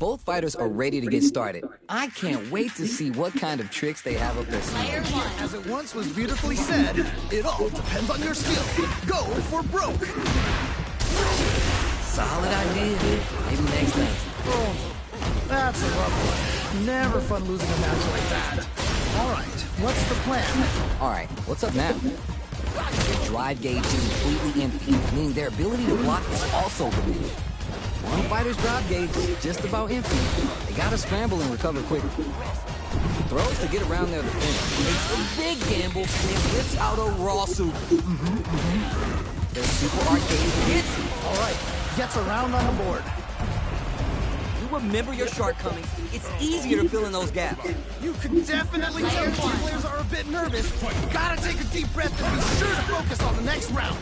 Both fighters are ready to get started. I can't wait to see what kind of tricks they have up their sleeve. As it once was beautifully said, it all depends on your skill. Go for broke. Solid idea. Maybe next time. Oh, that's a rough one. Never fun losing a match like that. All right, what's the plan? All right, what's up now? The drive gauge is completely empty, meaning their ability to block is also diminished. One fighter's drive gauge is just about empty. They gotta scramble and recover quickly. Throws to get around their defense. Makes a big gamble and whips out a raw super. Their super arcade hits. All right, gets around on the board. You remember your shortcomings. It's easier to fill in those gaps. You can definitely tell the two players are a bit nervous. Gotta take a deep breath and be sure to focus on the next round.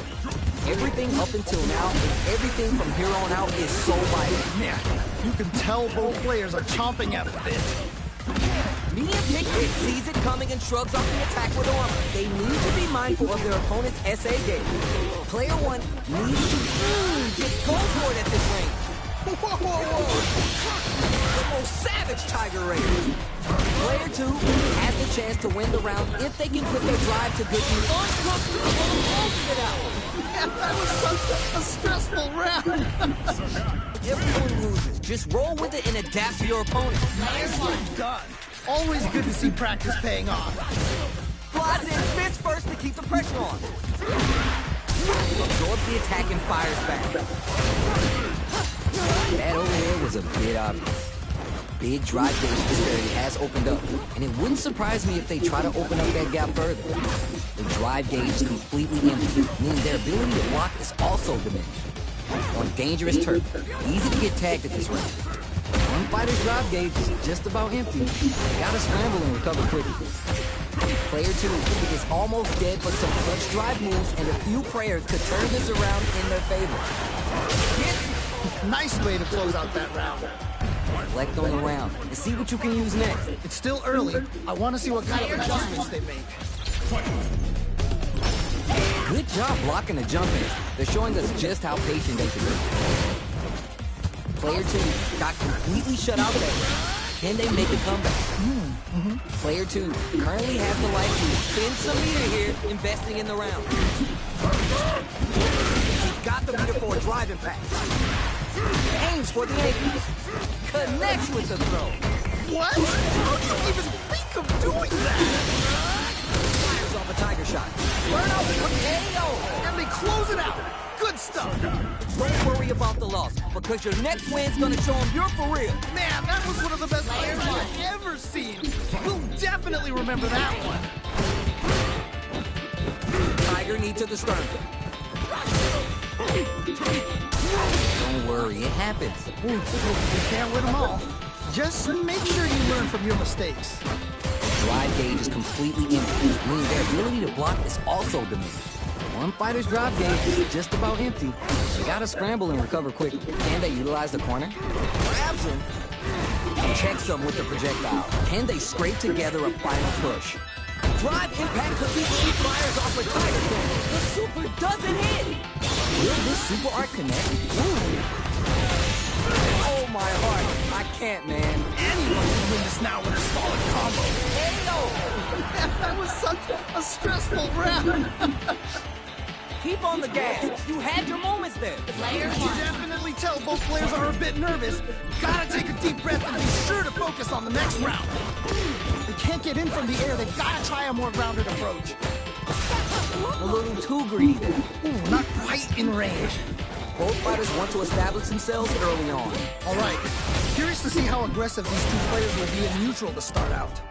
Everything up until now and everything from here on out is so vital. Man, you can tell both players are chomping at the bit. Mia Pickett sees it coming and shrugs off the attack with armor. They need to be mindful of their opponent's SA game. Player 1 needs to just go for it at this range. Whoa, whoa, whoa. The most savage Tiger Raiders. Player 2 has the chance to win the round if they can put their drive to good use. It out. That was such a stressful round. Everyone loses. Just roll with it and adapt to your opponent. Nicely done. Always good to see practice paying off. Flies in, spins first to keep the pressure on. Absorbs the attack and fires back. That over there was a bit obvious. Big drive gauge disparity has opened up, and it wouldn't surprise me if they try to open up that gap further. The drive gauge is completely empty, meaning their ability to block is also diminished. On dangerous turf, easy to get tagged at this range. One fighter's drive gauge is just about empty. They gotta scramble and recover quickly. Player 2 is almost dead, but some clutch drive moves and a few prayers could turn this around in their favor. Nice way to close out that round. Reflect on the round and see what you can use next. It's still early. I want to see what kind of adjustments they make. Good job blocking the jump in. They're showing us just how patient they can be. Player 2 got completely shut out there. Can they make a comeback? Player 2 currently has the life to spin some meter here, investing in the round. He's got the meter for a drive impact. Aims for the ankle. Connects with the throw. What? How do you even think of doing that? Fires off a tiger shot. Burn out with KO. And they close it out. Good stuff. Don't worry about the loss, because your next win's gonna show them you're for real. Man, that was one of the best players I've ever seen. We'll definitely remember that one. Tiger knee to the sternum. Don't worry, it happens. You can't win them all. Just make sure you learn from your mistakes. Drive gauge is completely empty, meaning their ability to block is also diminished. One fighter's drive gauge is just about empty. They gotta scramble and recover quickly. Can they utilize the corner? Grabs him. Checks them with the projectile. Can they scrape together a final push? Drive impact completely fires off a tiger king. The super doesn't hit. Will this super art connect? Ooh. Oh my heart. I can't, man. Anyone can win this now with a solid combo. That was such a stressful round. Keep on the gas. You had your moments there. You can definitely tell both players are a bit nervous. Gotta take a deep breath and be sure to focus on the next round. They can't get in from the air. They've got to try a more grounded approach. A little too greedy there. Ooh, not quite in range. Both fighters want to establish themselves early on. All right. Curious to see how aggressive these two players will be in neutral to start out.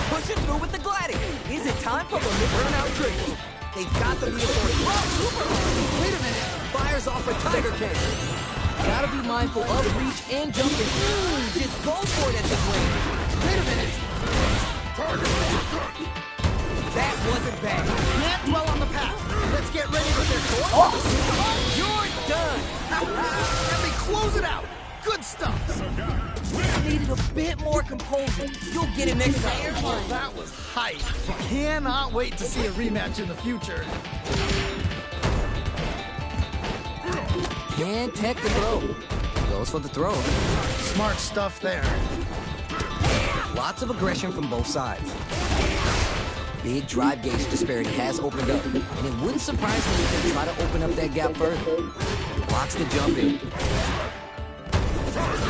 Push it through with the gliding. Is it time for the burnout triggers? They've got the meter for it. Wait a minute. Fires off a tiger king. Gotta be mindful of reach and jumping. Just go for it at this range. Wait a minute. That wasn't bad. Can't dwell on the past. Let's get ready for their course. You're done. And they close it out. Good stuff. Needed a bit more composure. You'll get it next time. Oh, that was hype. Cannot wait to see a rematch in the future. Can't tech the throw. Goes for the throw. Smart stuff there. Lots of aggression from both sides. Big drive gauge disparity has opened up, and it wouldn't surprise me if they try to open up that gap further. Blocks the jump in.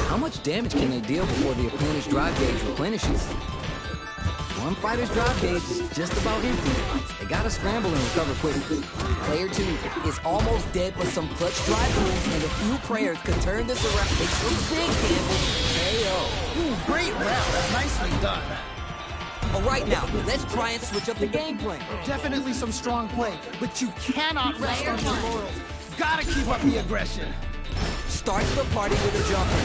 How much damage can they deal before the opponent's drive gauge replenishes? One fighter's drive gauge is just about empty. They gotta scramble and recover quickly. Player 2 is almost dead, but some clutch drive moves and a few prayers could turn this around. It's a big gamble. KO. Ooh, great round. Nicely done. All right, now, let's try and switch up the game plan. Definitely some strong play, but you cannot rest on your laurels. Gotta keep up the aggression. Starts the party with a jumper.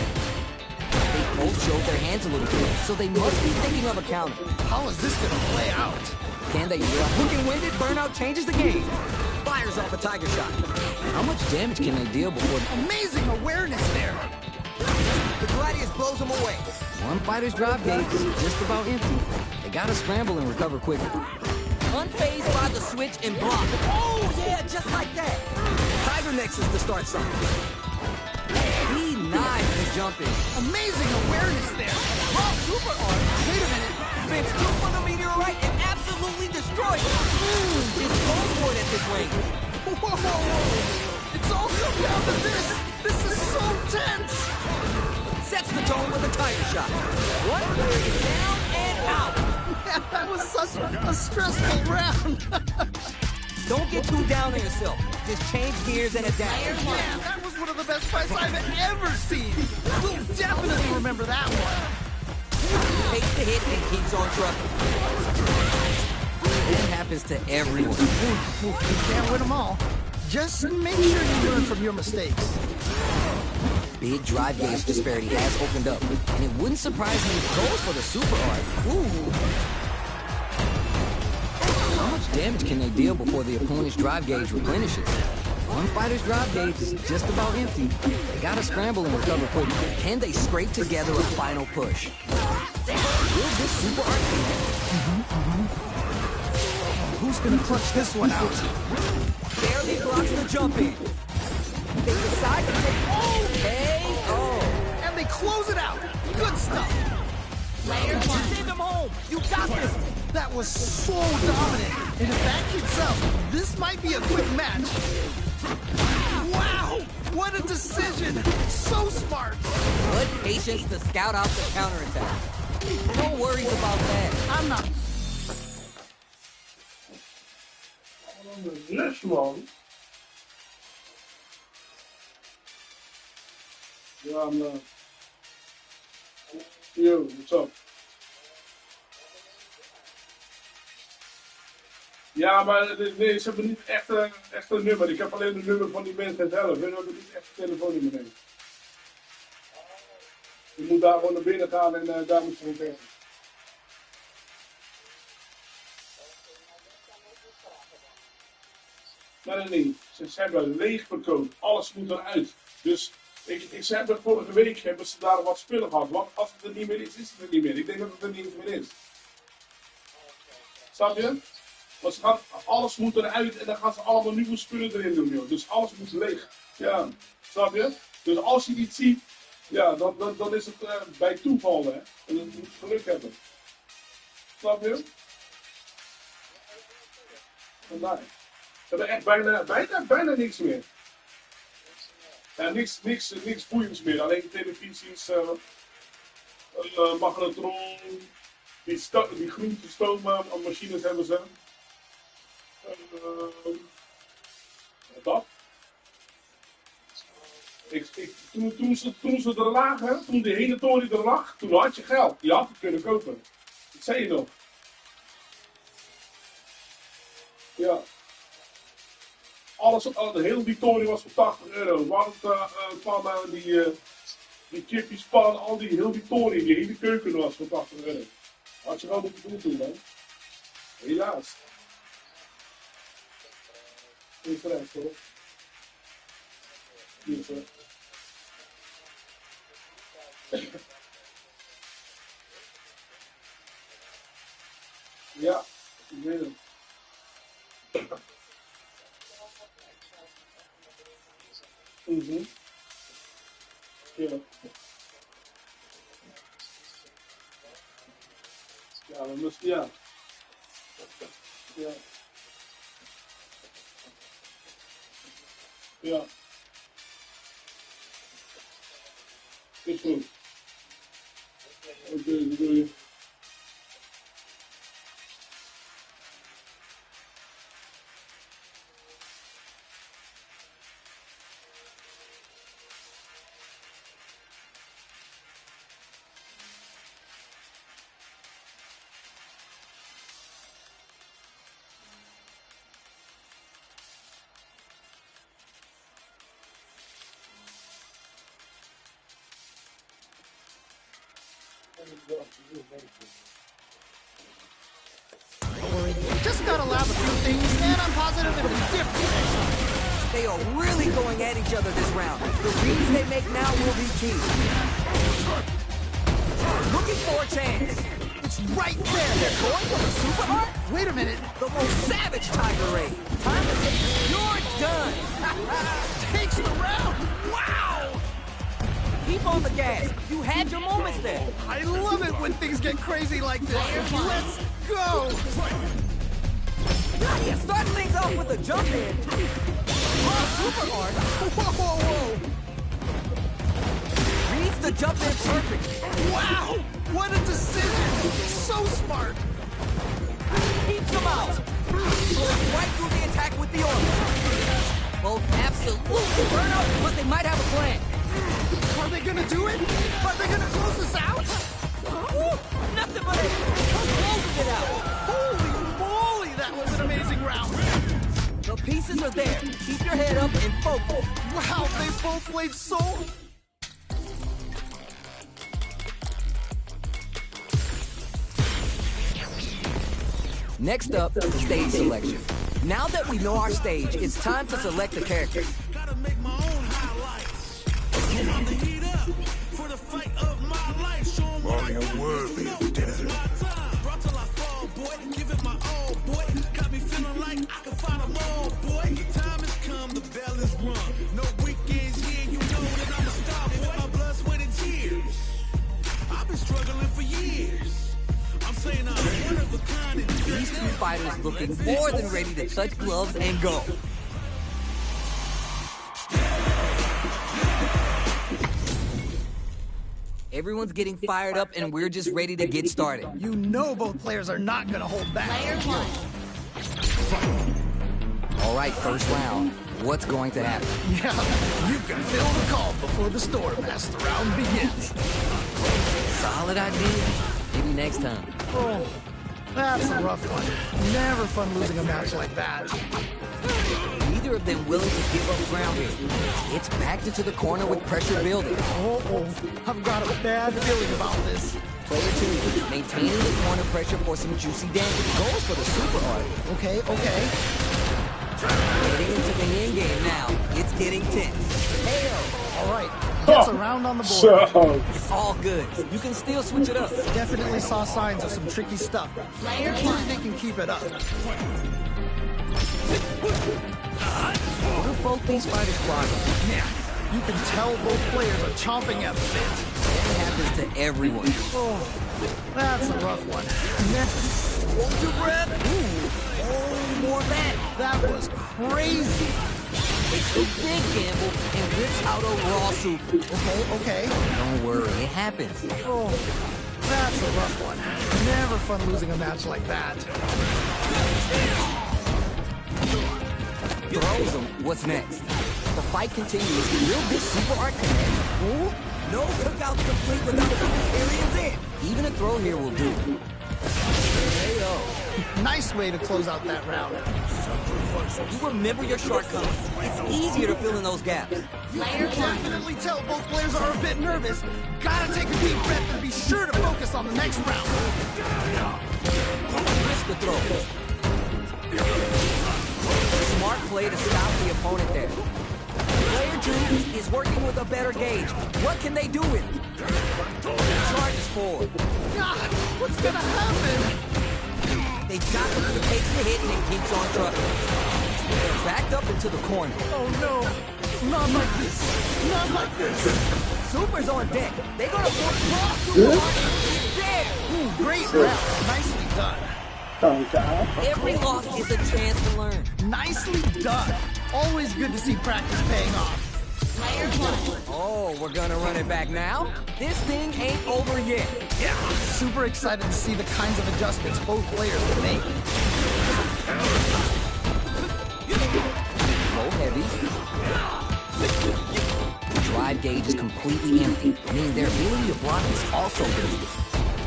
They both showed their hands a little bit, so they must be thinking of a counter. How is this gonna play out? Can they hook and winded? Burnout changes the game. Fires off a tiger shot. How much damage can they deal before... Amazing awareness there. The Gladius blows them away. One fighter's drive gauge is just about empty. They gotta scramble and recover quickly. Unfazed by the switch and block. Oh, yeah, just like that. Tiger Nexus to start something. He knives the jumping. Amazing awareness there. Raw super art. Wait a minute. Vince took for the meteorite and absolutely destroyed it. It's overboard at this range. Whoa! It's all come down to this. This is so tense. Sets the tone with a tiger shot. One player is down and out. Man, that was such a stressful round. Don't get too down on yourself. Just change gears and adapt. Man, that was one of the best fights I've ever seen. We'll definitely remember that one. Takes the hit and keeps on trucking. That happens to everyone. You can't win them all. Just make sure you learn from your mistakes. Big drive gauge disparity has opened up, and it wouldn't surprise me if it goes for the super art. Ooh. How much damage can they deal before the opponent's drive gauge replenishes? One fighter's drive gauge is just about empty. They gotta scramble and recover quickly. Can they scrape together a final push? Will this super art connect? Who's gonna clutch this one out? Barely blocks the jump in. They decide to take KO. And they close it out. Good stuff. Player 1, send them home. You got this. That was so dominant. And if that keeps up, this might be a quick match. Wow! What a decision. So smart. Good patience to scout out the counterattack. No worries about that. I'm not. Yes, man. Yeah, I'm Yo, what's up? Ja, maar nee, ze hebben niet echt een nummer. Ik heb alleen het nummer van die mensen zelf. Hun hebben niet echt een telefoonnummer. Nee. Je moet daar gewoon naar binnen gaan en daar moet je gewoon tegen. Nee. Ze hebben leeg verkocht. Alles moet eruit. Dus ze hebben vorige week hebben ze daar wat spullen gehad. Want als het er niet meer is, is het er niet meer. Ik denk dat het er niet meer is. Snap je? Want alles moet eruit en dan gaan ze allemaal nieuwe spullen erin doen, joh. Dus alles moet leeg. Ja, snap je? Dus als je iets ziet, ja, dan is het bij toeval, hè. En dan moet je geluk hebben. Snap je? Vandaar. We hebben echt bijna niks meer. Ja, niks boeiends meer. Alleen televisies, magnetron, die groente stoommachines hebben ze. Dat. Toen ze er lagen, toen de hele toren er lag, toen had je geld. Je had het kunnen kopen. Dat zei je nog. Ja. Heel die toren was voor 80 euro. Pannen, die chipjes pannen, heel die toren, die hele keuken was voor 80 euro. Had je wel moeten doen toen, hè? Helaas. Niet terecht, hoor. Niet zo. Ja, ik weet het. Ja. we moesten, ja. Ja. Ja. Is goed. Oké, doei. Just gotta lab a few things, and I'm positive it'll be different. They are really going at each other this round. The reads they make now will be key. Looking for a chance. It's right there. They're going for the super art? Wait a minute. The most savage Tiger Raid. Time to take. You're done. Takes the round. Wow. Keep on the gas. You had your moments there. I love it when things get crazy like this. Let's go. Yeah, start things off with a jump in. Super art. Whoa. Reads the jump in perfect. Wow. What a decision. So smart. Keeps them out. Goes right through the attack with the armor. Both absolutely burn up, but they might have a plan. Are they gonna do it? Are they gonna close us out? Nothing but closing it out. Holy moly, that was an amazing round. The pieces are there. Keep your head up and focus. Wow, they both played so... Next up, stage selection. Now that we know our stage, it's time to select the character. Gotta make my own highlights. I'm the heat up for the fight of my life. Show 'em what I got. worthy No, of this death. is my time. Brought till I fall, boy. Give it my all, boy. Got me feeling like I can find 'em all, boy. The time has come, the bell is rung. No weekends here, you know that I'm a star, boy. My blood, sweat, and tears. I've been struggling for years. I'm saying I'm one of a kind. And These two fighters looking more than ready to touch gloves and go. Everyone's getting fired up and we're just ready to get started. You know both players are not gonna hold back. All right, first round. What's going to happen? Yeah, you can feel the calm before the storm as the round begins. Solid idea. Maybe next time. Oh, that's a rough one. Never fun losing a match like that. Neither of them willing to give up ground here. It's backed into the corner with pressure building. Oh, I've got a bad feeling about this. Player 2, maintaining the corner pressure for some juicy damage. Goes for the super art. Okay. Getting into the end game now. It's getting tense. Heyo! All right, gets a round on the board. Zo. It's all good. You can still switch it up. Definitely saw signs of some tricky stuff. Let's see if they can keep it up. What are both these fighters plotting? Yeah, you can tell both players are chomping at the bit. That happens to everyone. Oh, that's a rough one. Next, Hold your breath. Oh, more of that. that was crazy. It's a big gamble and rips out a raw super. Okay. Don't worry, it happens. Oh, that's a rough one. Never fun losing a match like that. Throws him. What's next? The fight continues. Will this super art connect? Ooh. No cookout complete without aliens in. Even a throw here will do. Heyo. Nice way to close out that round. You remember your shortcomings. It's easier to fill in those gaps. You can definitely tell both players are a bit nervous. Gotta take a deep breath and be sure to focus on the next round. Risk the throw. Smart play to stop the opponent there. Player 2 is working with a better gauge. What can they do with it? Charges forward. God, what's gonna happen? They've got the pace to hit and it keeps on trucking. They're backed up into the corner. Oh no, not like this. Not like this. Super's on deck. They're gonna force cross Super Hard. It's there. Ooh, great round. Nice Every loss is a chance to learn. Nicely done. Always good to see practice paying off. Oh, we're gonna run it back now? This thing ain't over yet. Yeah, super excited to see the kinds of adjustments both players will make. Low heavy. The drive gauge is completely empty, meaning their ability to block is also limited.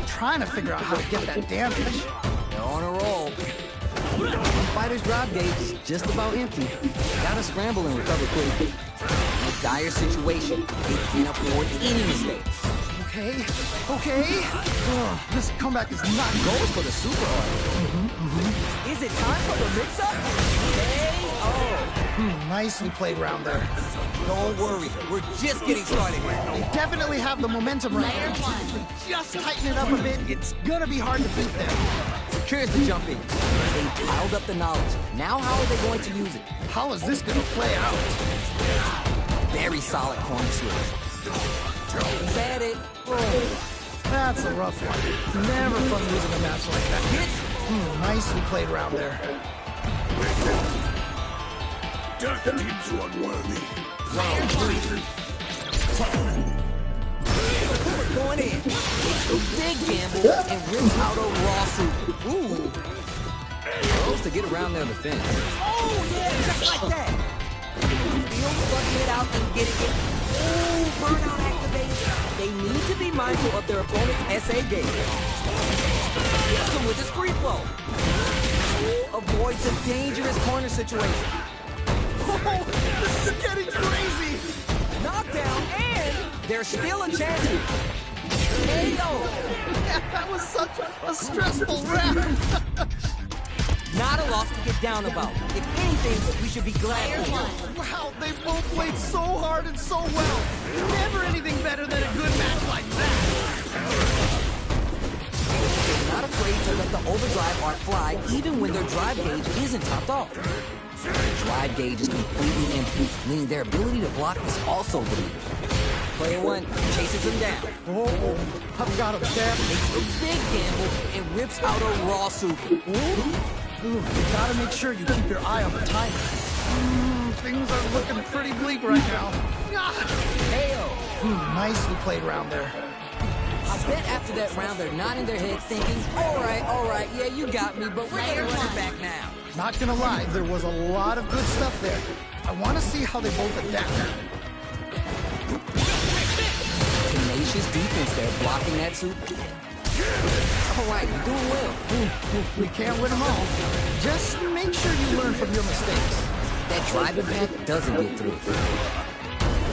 Trying to figure out how to get that damage. They're on a roll. One fighter's drive gauge is just about empty. Gotta scramble and recover quickly. In a dire situation, they can't afford any mistakes. Okay. Oh, this comeback is not Goes for the super art. Is it time for the mix-up? KO! nicely played round there. Don't worry, we're just getting started here. They definitely have the momentum right now. If they just tighten it up a bit, it's gonna be hard to beat them. Here's the jump in. They piled up the knowledge. Now how are they going to use it? How is this gonna play out? Very solid corner switch. He's at it. That's a rough one. Never fun losing a match like that. Nicely played round there. Death deems you unworthy. Round 3. Going in. It's a big gamble and rips out a raw super. Ooh. Close to get around their defense. Oh, yeah, just like that. Still fucking it out and getting it. Ooh, burnout activated. They need to be mindful of their opponent's SA gauge. Hits him with his free flow. Ooh, avoids a dangerous corner situation. Oh, this is getting crazy! Knockdown, and there's still a chance. KO. That was such a stressful round. Not a loss to get down about. If anything, we should be glad for it. Wow, they both played so hard and so well. Never anything better than a good match like that. They're not afraid to let the overdrive arc fly, even when their drive gauge isn't topped off. The drive gauge is completely empty, meaning their ability to block is also limited. Player 1 chases him down. Oh, I've got him stabbed. Makes a big gamble and rips out a raw super. Ooh, you gotta make sure you keep your eye on the timer. Things are looking pretty bleak right now. KO. Nicely played round there. I bet after that round they're nodding their heads thinking, all right, yeah, you got me, but we're gonna run it back now. Not gonna lie, there was a lot of good stuff there. I want to see how they both adapt. Tenacious defense there, blocking that super. All right, you're doing well. We can't win them all. Just make sure you learn from your mistakes. That drive impact doesn't get through.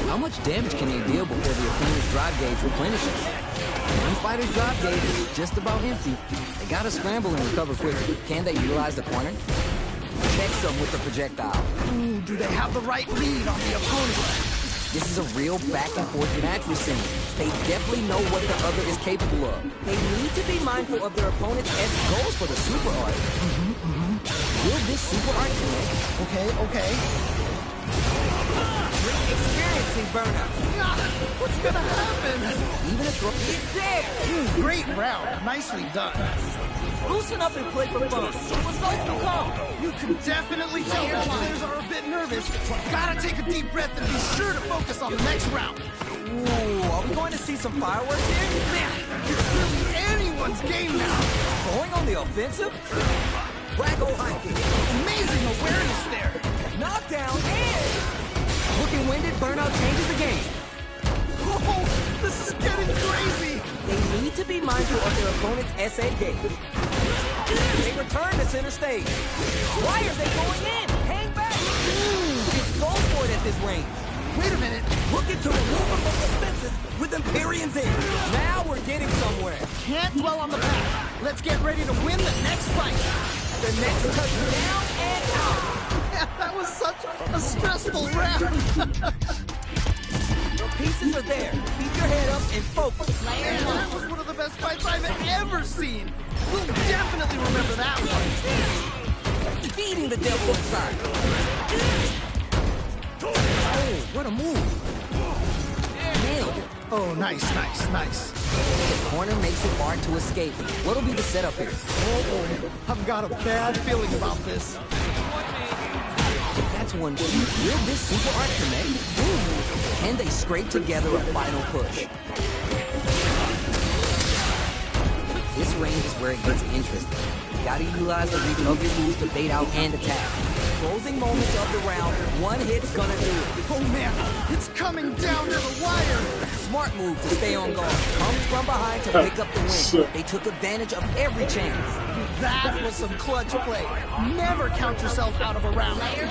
How much damage can they deal before the opponent's drive gauge replenishes? One fighter's drive gauge is just about empty. They gotta scramble and recover quickly. Can they utilize the corner? Checks them with the projectile. Ooh, do they have the right read on the opponent? This is a real back-and-forth match we're seeing. They definitely know what the other is capable of. They need to be mindful of their opponent's S goals for the super art. Will this super art connect? Okay. Experiencing burnout. What's gonna happen? Even a throw is there. Great round. Nicely done. Loosen up and play for fun. Results will come. You can definitely tell both players are a bit nervous. Gotta take a deep breath and be sure to focus on the next round. Ooh, are we going to see some fireworks here? Man, it's really anyone's game now. Going on the offensive? Wacko high kick. Amazing awareness there. Knockdown and... Looking winded, burnout changes the game. Oh, this is getting crazy. They need to be mindful of their opponent's SA gauge. They return to center stage. Why are they going in? Hang back. Just go for it at this range. Wait a minute. Looking to remove them from the fences with Empyrean's in. Now we're getting somewhere. Can't dwell on the past. Let's get ready to win the next fight. The next touchdown and out. Yeah, that was such a stressful round. The pieces are there. Keep your head up and focus. Man, that was one of the best fights I've ever seen. We'll definitely remember that one. Beating the devil inside. Oh, what a move. Nailed it. Oh, nice. The corner corner makes it hard to escape. What'll be the setup here? Oh, I've got a bad feeling about this. That's one key. Will this super art connect? Ooh. Can they scrape together a final push? This range is where it gets interesting. You gotta utilize the reach of your moves to bait out and attack. Closing moments of the round, one hit's gonna do it. Oh man, it's coming down to the wire. Smart move to stay on guard. Comes from behind to pick up the win. They took advantage of every chance. That was some clutch play. Never count yourself out of a round. They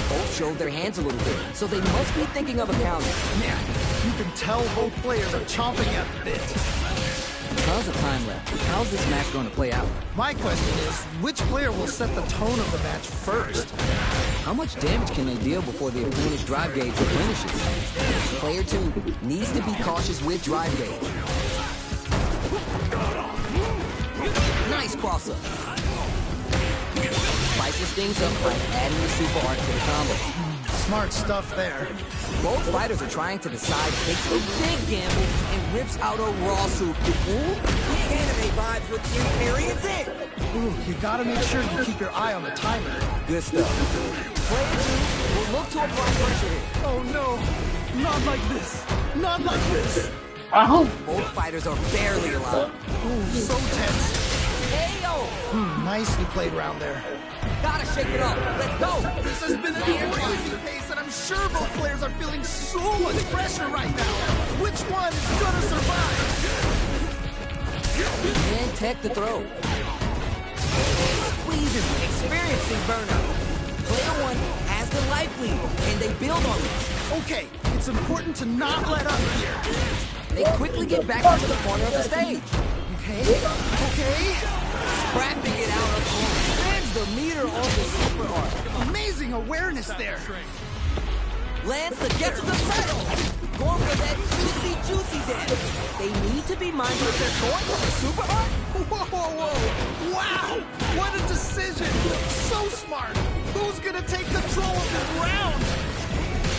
both showed their hands a little bit, so they must be thinking of a counter. Man, you can tell both players are chomping at the bit. Tons of time left. How's this match going to play out? My question is, which player will set the tone of the match first? How much damage can they deal before the opponent's drive gauge replenishes? Player 2 needs to be cautious with drive gauge. Nice cross-up. Spices things up by adding the super art to the combo. Smart stuff there. Both fighters are trying to decide, takes a big gamble and rips out a raw soup. Ooh, big anime vibes with you, Arian's it. Ooh, you gotta make sure you keep your eye on the timer. Good stuff. Player 2 will look to apply pressure here. Oh no, not like this. Not like this. Both fighters are barely alive. Ooh, so tense. Ayo! Nicely played round there. Gotta shake it up. Let's go. This has been a crazy pace, and I'm sure both players are feeling so much pressure right now. Which one is gonna survive? And tech the throw. Squeezing, experiencing burnout. Player 1 has the life lead, and they build on it. Okay, it's important to not let up here. They quickly get back into the corner of the stage. Okay. Scrapping it out of home. Spins the meter on the super art. Amazing awareness there. Lands to get to the title. Going for that juicy dance. They need to be mindful if they're going for the super art. Whoa. Wow, what a decision. So smart. Who's gonna take control of this round?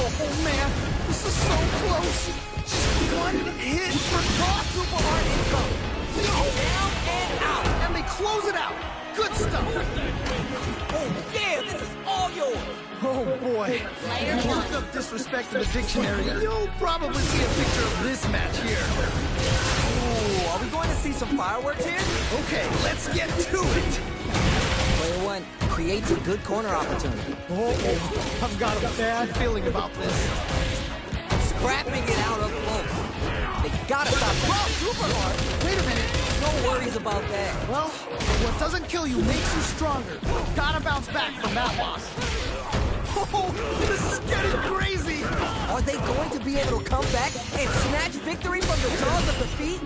Oh man, this is so close. Just one hit for cross super art income. Down and out. And they close it out. Good stuff. Oh yeah, this is all yours. Oh boy. If you look up disrespect in the dictionary, you'll probably see a picture of this match here. Ooh, are we going to see some fireworks here? Okay, let's get to it. Player 1 creates a good corner opportunity. Oh, I've got a bad feeling about this. Scrapping it out up close. They gotta stop. Cross super hard. Wait a minute. No worries about that. Well, what doesn't kill you makes you stronger. Gotta bounce back from that loss. Oh, this is getting crazy. Are they going to be able to come back and snatch victory from the jaws of defeat?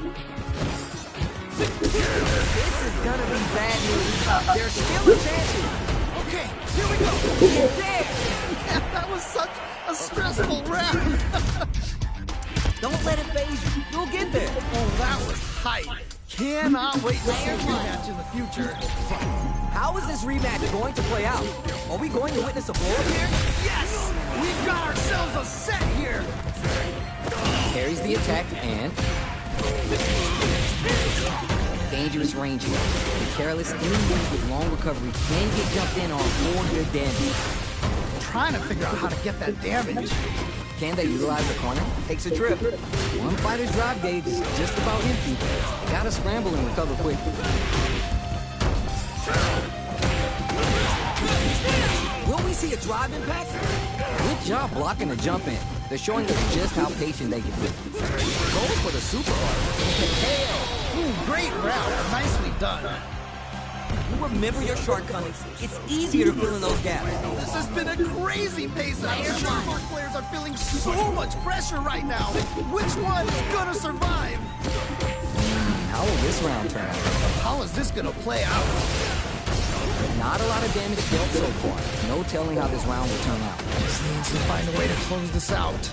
This is gonna be bad news. There's still a chance here. Okay, here we go. He's there. Man, that was such a stressful round. Don't let it phase you. You'll get there. Oh, that was hype. Cannot wait to see a rematch in the future. How is this rematch going to play out? Are we going to witness a blow-up here? Yes! We've got ourselves a set here. Carries the attack and... dangerous range here. Be careless, any move with long recovery can get jumped in on for good damage. Trying to figure out how to get that damage. Can they utilize the corner? Takes a trip. One fighter's drive gauge is just about empty. Gotta scramble and recover quickly. Will we see a drive impact? Good job blocking the jump in. They're showing us just how patient they can be. Going for the super art. Ooh, great round. Nicely done. You remember your shortcomings. It's easier to fill in those gaps. This has been a crazy pace, and I'm sure both players are feeling so much pressure right now. Which one is gonna survive? How will this round turn out? How is this gonna play out? Not a lot of damage dealt so far. No telling how this round will turn out. Just needs to find a way to close this out.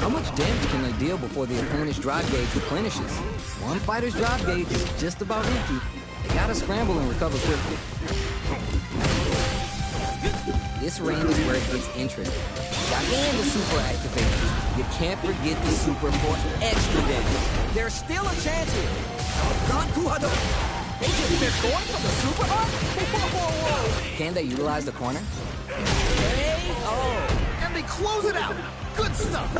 How much damage can they deal before the opponent's drive gauge replenishes? One fighter's drive gauge is just about empty. They gotta scramble and recover quickly. This range is where it gets interesting. Got and the super activated. can't forget the super for extra damage. There's still a chance here. They just missed going from the super arc? Whoa. Can they utilize the corner? And they close it out. Good stuff.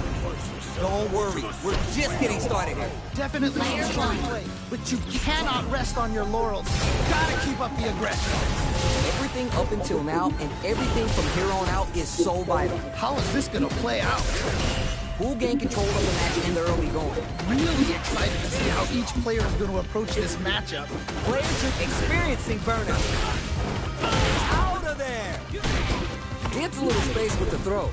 Don't worry, we're just getting started here. Definitely a strong play, but you cannot rest on your laurels. Gotta keep up the aggression. Everything up until now and everything from here on out is so vital. How is this gonna play out? Who'll gain control of the match in the early going? Really excited to see how each player is going to approach this matchup. Players are experiencing burnout. Out of there! Gets a little space with the throw.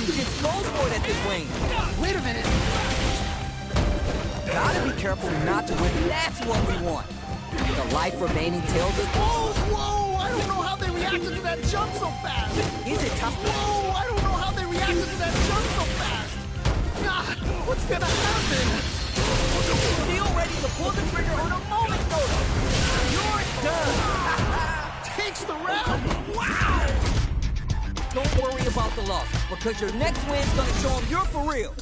Just goes for it at this range. Wait a minute. Gotta be careful not to win. That's what we want. The life remaining tells us. Whoa! I don't know how they reacted to that jump so fast. Is it tough? Whoa! I don't know how they reacted to that jump so fast. God, what's gonna happen? Still ready to pull the trigger on a moment's notice. You're done. Takes the round. Wow! Don't worry about the loss, because your next win's gonna show them you're for real.